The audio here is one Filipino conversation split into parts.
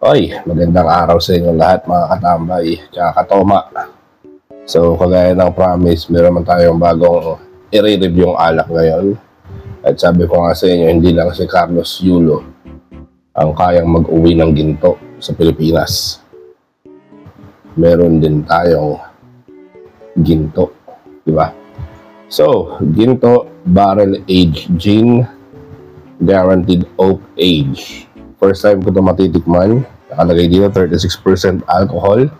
Oy, magandang araw sa inyo lahat mga katambay, tsaka katoma. So, kagaya ng promise, meron man tayong bagong i-review yung alak ngayon. At sabi ko nga sa inyo, hindi lang si Carlos Yulo ang kayang mag-uwi ng ginto sa Pilipinas. Meron din tayong ginto, di ba? So, ginto, barrel aged gin, guaranteed oak age. First time ko ito matitikman. Nakalagay dito 36% alcohol.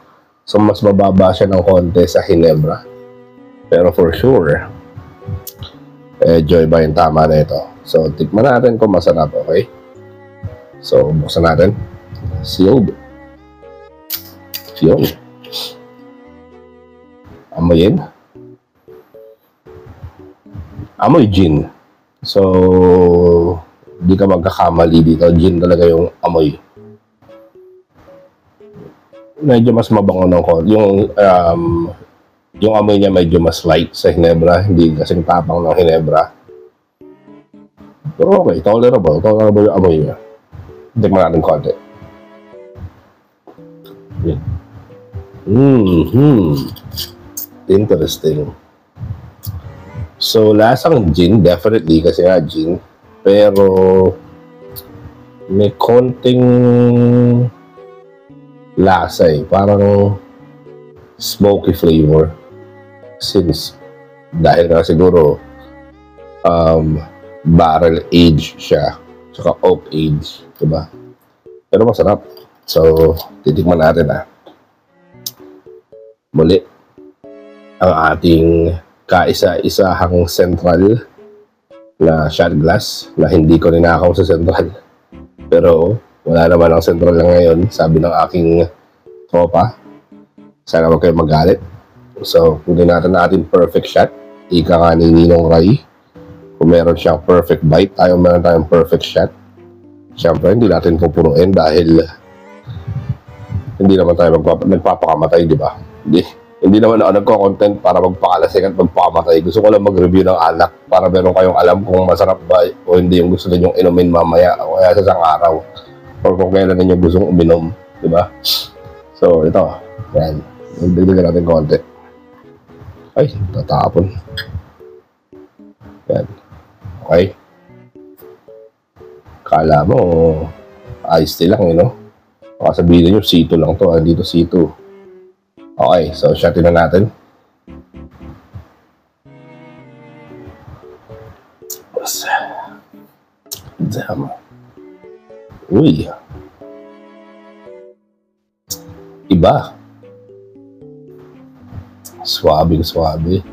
So mas mababa siya ng konti sa Ginebra. Pero for sure, joy ba yung tama na ito? So tikman natin kung masarap, okay? So buksan natin. Sealed. Yun. Amoyin. Amoy gin. So di ka magkakamali dito. Gin talaga yung amoy. Medyo mas mabango ng konti. Yung amoy niya medyo mas light sa Ginebra. Hindi kasing tapang ng Ginebra. Pero okay, tolerable. Tolerable yung amoy niya. Tikman natin konti. Interesting. So, lasang gin, definitely, kasi nga gin. Pero may konting lasa parang smoky flavor since dahil nga siguro barrel aged siya tsaka oak aged, diba? Pero masarap. So titikman natin muli ang ating kaisa-isahang central na shot glass na hindi ko ninakaw sa central. Pero wala naman ang central lang ngayon, sabi ng aking tropa. Sana wag kayo magalit. So, kunin natin perfect shot. Ika nga ni Ninong Ray. Kung meron siyang perfect bite, meron tayong perfect shot. Siyempre, hindi natin pupunuin dahil hindi naman tayo nagpapakamatay, di ba? Hindi naman ako nagko-content para magpakalasing at magpakamatay. Gusto ko lang mag-review ng alak para meron kayong alam kung masarap ba o hindi yung gusto ninyong inumin mamaya o kaya sa isang araw. Or kung kailan ninyo gustong uminom. Diba? So, ito. Yan. Dagdagan natin konti. Ay, tatapon. Yan. Okay. Kala mo, iced tea lang, Baka sabihin nyo, C2 lang to. Dito C2. Okay, so shotin na natin. Damn. Uy. Iba. Swabing swabe.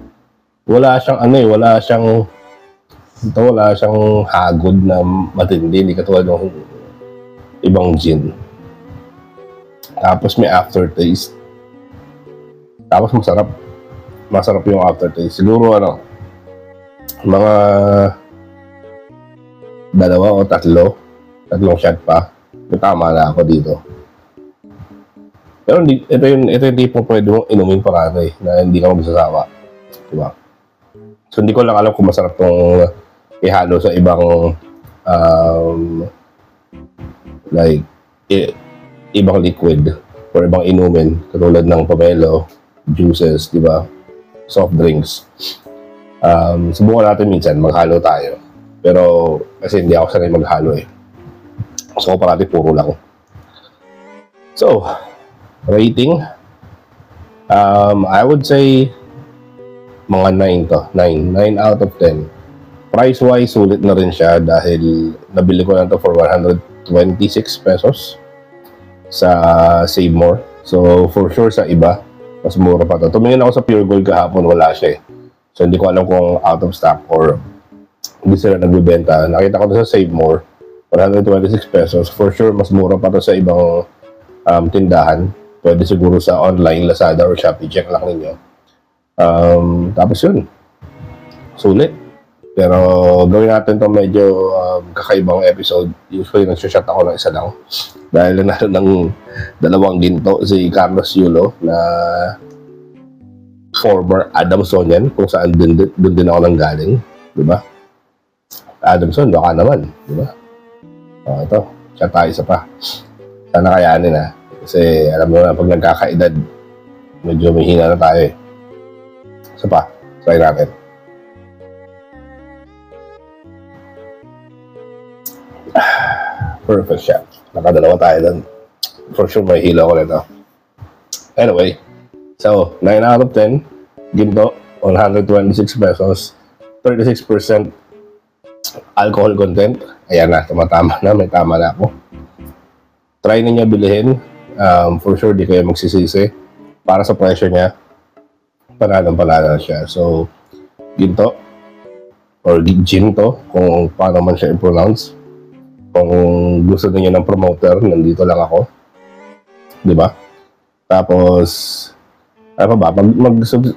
Wala siyang wala siyang hagod na matindi, hindi katulad ng ibang gin. Tapos may aftertaste. Tapos masarap yung aftertaste. Siguro mga 2 o 3 shot pa. Tama na ako dito. Pero ito yung tipo pwede mong inumin parati na hindi ka magsasawa. Diba? So hindi ko lang alam kung masarap tong ihalo sa ibang ibang liquid or ibang inumin katulad ng pomelo, juices, di ba? Soft drinks. Subukan natin minsan, maghalo tayo. Pero kasi hindi ako sanay maghalo So parati puro lang. So, rating. I would say mga 9 to. 9 out of 10. Price-wise, sulit na rin siya dahil nabili ko na to for 126 pesos sa Save More. So, for sure sa iba, mas mura pa to. Tumingin ako sa Pure Gold kahapon, wala siya So, hindi ko alam kung out of stock or hindi sila nagbibenta. Nakita ko to sa Save More, 126 pesos. For sure, mas mura pa to sa ibang tindahan. Pwede siguro sa online, Lazada or Shopee. Check lang ninyo. Tapos yun. Sulit. Pero gawin natin to medyo kakaibang episode. Usually nag-shot ako ng isa lang. Dahil nanalo ng 2 ginto si Carlos Yulo na former Adamsonian, kung saan doon din ako nang galing. Diba? Adamson, baka naman. Diba? Ito. Chat tayo isa pa. Sana kayanin ha. Kasi alam mo na pag nagkakaedad, medyo may hina na tayo eh. Isa pa. Try natin. Perfect shot. Nakadalawa tayo doon. For sure may hila ko nito. Anyway, so 9 out of 10. Ginto, 126 pesos. 36% alcohol content. Ayan na, tumatama na. May tama na ako. Try ninyo bilhin. For sure, di kayo magsisisi. Para sa presyo niya, panalo siya. So, ginto, or ginto, kung paano man siya i-pronounce. Kung gusto niyo ng promoter, nandito lang ako. Di ba? Tapos, ano ba?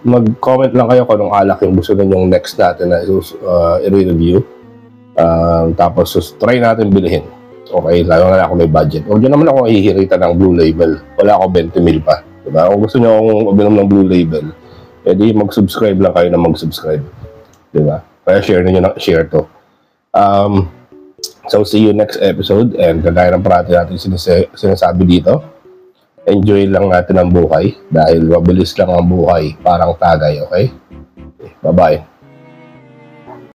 Mag-comment lang kayo kung anong alak yung gusto ninyong next natin na i-review. Tapos, try natin bilhin. Okay, lalo na ako may budget. Huwag nyo naman ako hihirita ng Blue Label. Wala ako 20 mil pa. Diba? Kung gusto nyo akong uminom ng Blue Label, edi mag-subscribe lang kayo na mag-subscribe. Diba? Kaya share share to. So, see you next episode. And kagaya ng parati natin sinasabi dito, enjoy lang natin ang buhay dahil mabilis lang ang buhay, parang tagay, okay? Bye-bye.